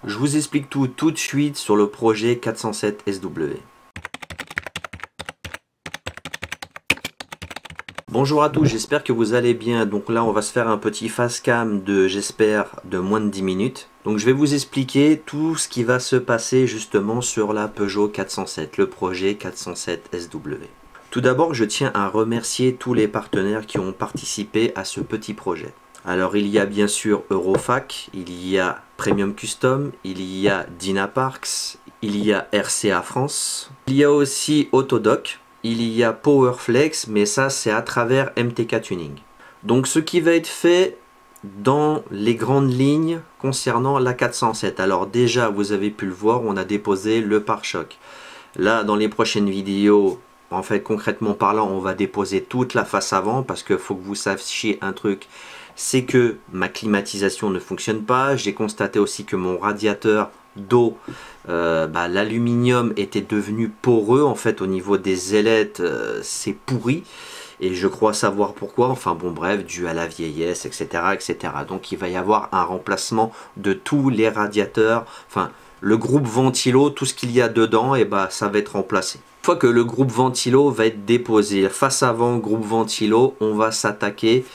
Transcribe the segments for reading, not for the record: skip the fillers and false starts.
Je vous explique tout de suite sur le projet 407 SW. Bonjour à tous, j'espère que vous allez bien. Donc là on va se faire un petit face cam de moins de 10 minutes. Donc je vais vous expliquer tout ce qui va se passer justement sur la Peugeot 407, le projet 407 SW. Tout d'abord, je tiens à remercier tous les partenaires qui ont participé à ce petit projet. Alors il y a bien sûr Eurofac, il y a Premium Custom, il y a Dynaparks, il y a RCA France, il y a aussi Autodoc, il y a Powerflex, mais ça c'est à travers MTK Tuning. Donc ce qui va être fait dans les grandes lignes concernant la 407. Alors déjà vous avez pu le voir, on a déposé le pare-choc. Là dans les prochaines vidéos, en fait concrètement parlant, on va déposer toute la face avant parce qu'il faut que vous sachiez un truc. C'est que ma climatisation ne fonctionne pas. J'ai constaté aussi que mon radiateur d'eau, l'aluminium était devenu poreux en fait au niveau des ailettes, c'est pourri et je crois savoir pourquoi. Enfin bon bref, dû à la vieillesse, etc., etc. Donc il va y avoir un remplacement de tous les radiateurs, enfin le groupe ventilo, tout ce qu'il y a dedans, et ça va être remplacé. Une fois que le groupe ventilo va être déposé, face avant groupe ventilo, on va s'attaquer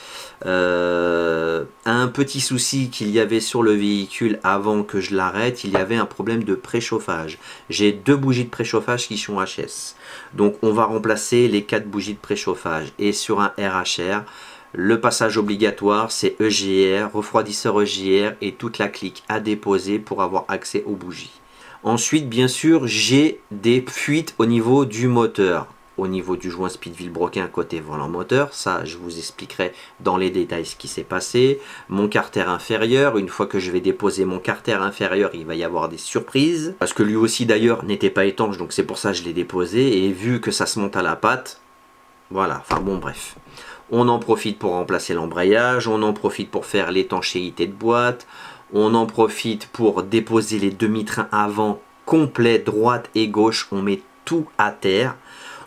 à un petit souci qu'il y avait sur le véhicule avant que je l'arrête. Il y avait un problème de préchauffage. J'ai 2 bougies de préchauffage qui sont HS. Donc on va remplacer les 4 bougies de préchauffage. Et sur un RHR, le passage obligatoire c'est EGR, refroidisseur EGR et toute la clique à déposer pour avoir accès aux bougies. Ensuite bien sûr j'ai des fuites au niveau du moteur. Au niveau du joint Speedville-Broquin côté volant moteur, ça je vous expliquerai dans les détails ce qui s'est passé. Mon carter inférieur, une fois que je vais déposer mon carter inférieur, il va y avoir des surprises. Parce que lui aussi d'ailleurs n'était pas étanche, donc c'est pour ça que je l'ai déposé. Et vu que ça se monte à la patte, voilà, enfin bon bref. On en profite pour remplacer l'embrayage, on en profite pour faire l'étanchéité de boîte, on en profite pour déposer les demi-trains avant complets, droite et gauche, on met tout à terre.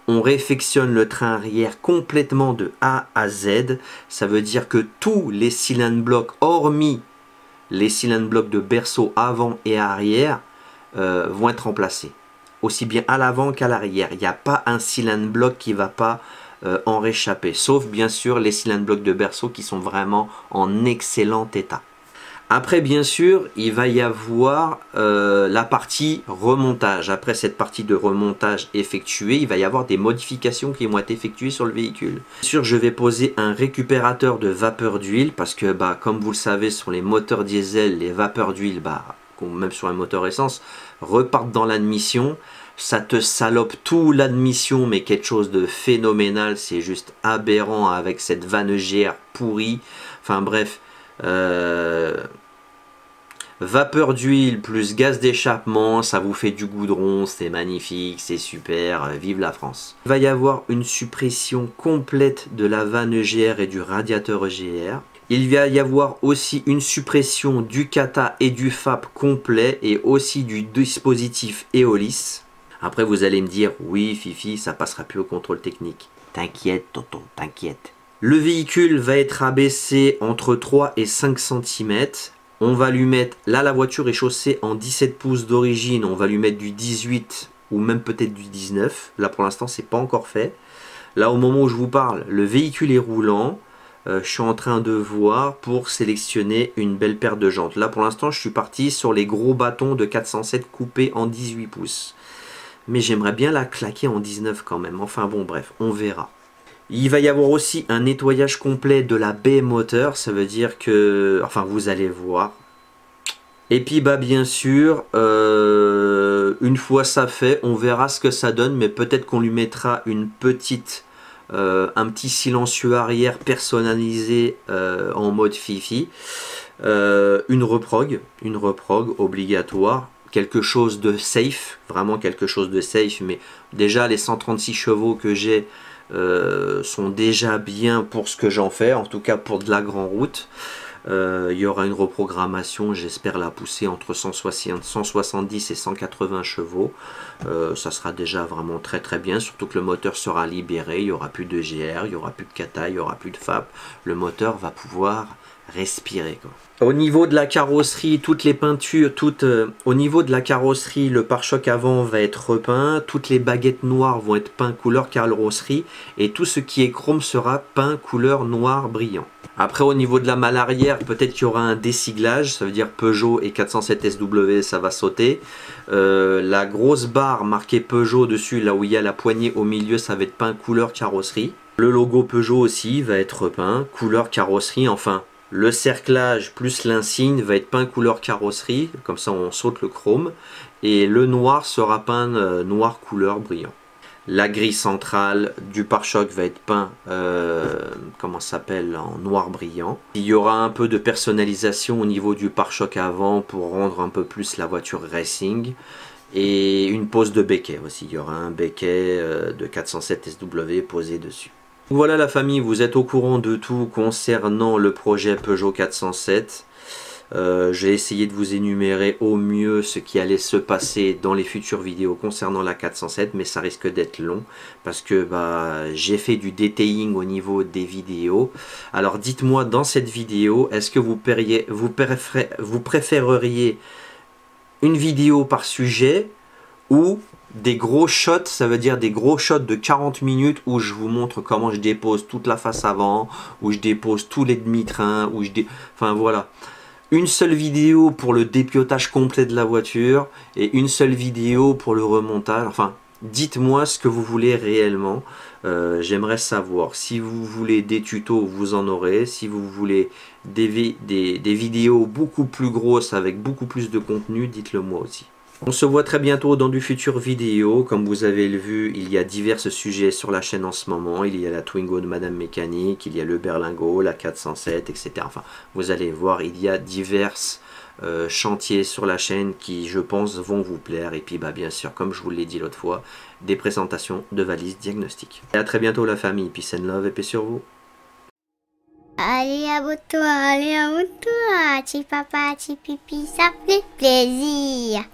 On réfectionne le train arrière complètement de A à Z. Ça veut dire que tous les cylindres blocs, hormis les cylindres blocs de berceau avant et arrière, vont être remplacés. Aussi bien à l'avant qu'à l'arrière. Il n'y a pas un cylindre bloc qui ne va pas en réchapper. Sauf bien sûr les cylindres blocs de berceau qui sont vraiment en excellent état. Après bien sûr il va y avoir la partie remontage. Après cette partie de remontage effectuée, il va y avoir des modifications qui vont être effectuées sur le véhicule. Bien sûr je vais poser un récupérateur de vapeur d'huile parce que comme vous le savez sur les moteurs diesel, les vapeurs d'huile, même sur un moteur essence, repartent dans l'admission. Ça te salope tout l'admission, mais quelque chose de phénoménal, c'est juste aberrant avec cette vanne EGR pourrie. Enfin bref, vapeur d'huile plus gaz d'échappement, ça vous fait du goudron, c'est magnifique, c'est super, vive la France. Il va y avoir une suppression complète de la vanne EGR et du radiateur EGR. Il va y avoir aussi une suppression du kata et du FAP complet et aussi du dispositif Eolis. Après vous allez me dire, oui Fifi, ça passera plus au contrôle technique. T'inquiète tonton, t'inquiète. Le véhicule va être abaissé entre 3 et 5 cm. On va lui mettre, là la voiture est chaussée en 17 pouces d'origine, on va lui mettre du 18 ou même peut-être du 19. Là pour l'instant c'est pas encore fait. Là au moment où je vous parle, le véhicule est roulant. Je suis en train de voir pour sélectionner une belle paire de jantes. Là pour l'instant je suis parti sur les gros bâtons de 407 coupés en 18 pouces. Mais j'aimerais bien la claquer en 19 quand même. Enfin bon bref, on verra. Il va y avoir aussi un nettoyage complet de la baie moteur. Ça veut dire que... Enfin vous allez voir. Et puis bien sûr, une fois ça fait, on verra ce que ça donne. Mais peut-être qu'on lui mettra une petite... un petit silencieux arrière personnalisé en mode Fifi. Une reprog obligatoire. Quelque chose de safe, vraiment quelque chose de safe, mais déjà les 136 chevaux que j'ai sont déjà bien pour ce que j'en fais, en tout cas pour de la grande route. Il y aura une reprogrammation, j'espère la pousser entre 170 et 180 chevaux. Ça sera déjà vraiment très très bien, surtout que le moteur sera libéré, il n'y aura plus de GR, il n'y aura plus de kata, il n'y aura plus de FAP. Le moteur va pouvoir respirer, quoi. Au niveau de la carrosserie, toutes les peintures, au niveau de la carrosserie, le pare-choc avant va être repeint, toutes les baguettes noires vont être peintes couleur carrosserie et tout ce qui est chrome sera peint couleur noir brillant. Après, au niveau de la malle arrière, peut-être qu'il y aura un désiglage, ça veut dire Peugeot et 407 SW, ça va sauter. La grosse barre marquée Peugeot dessus, là où il y a la poignée au milieu, ça va être peint couleur carrosserie. Le logo Peugeot aussi va être repeint couleur carrosserie, enfin. Le cerclage plus l'insigne va être peint couleur carrosserie, comme ça on saute le chrome. Et le noir sera peint noir couleur brillant. La grille centrale du pare-choc va être peint, comment ça s'appelle, en noir brillant. Il y aura un peu de personnalisation au niveau du pare-choc avant pour rendre un peu plus la voiture racing. Et une pose de béquet aussi, il y aura un béquet de 407 SW posé dessus. Voilà la famille, vous êtes au courant de tout concernant le projet Peugeot 407. J'ai essayé de vous énumérer au mieux ce qui allait se passer dans les futures vidéos concernant la 407, mais ça risque d'être long parce que j'ai fait du detailing au niveau des vidéos. Alors dites-moi dans cette vidéo, est-ce que vous préféreriez une vidéo par sujet ou des gros shots, ça veut dire des gros shots de 40 minutes où je vous montre comment je dépose toute la face avant, où je dépose tous les demi-trains, enfin voilà. Une seule vidéo pour le dépiautage complet de la voiture et une seule vidéo pour le remontage. Enfin, dites-moi ce que vous voulez réellement. J'aimerais savoir. Si vous voulez des tutos, vous en aurez. Si vous voulez des vidéos beaucoup plus grosses avec beaucoup plus de contenu, dites-le moi aussi. On se voit très bientôt dans de futures vidéos. Comme vous avez vu, il y a divers sujets sur la chaîne en ce moment. Il y a la Twingo de Madame Mécanique, il y a le Berlingo, la 407, etc. Enfin, vous allez voir, il y a divers chantiers sur la chaîne qui, je pense, vont vous plaire. Et puis, bien sûr, comme je vous l'ai dit l'autre fois, des présentations de valises diagnostiques. Et à très bientôt la famille. Peace and love et paix sur vous. Allez, abonne-toi, petit papa, petit pipi, ça fait plaisir.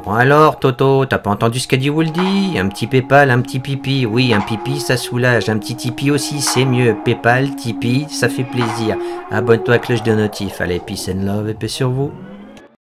Bon alors, Toto, t'as pas entendu ce qu'a dit Wooldy? Un petit Paypal, un petit pipi. Oui, un pipi, ça soulage. Un petit Tipeee aussi, c'est mieux. Paypal, Tipeee, ça fait plaisir. Abonne-toi à la cloche de notif. Allez, peace and love et paix sur vous.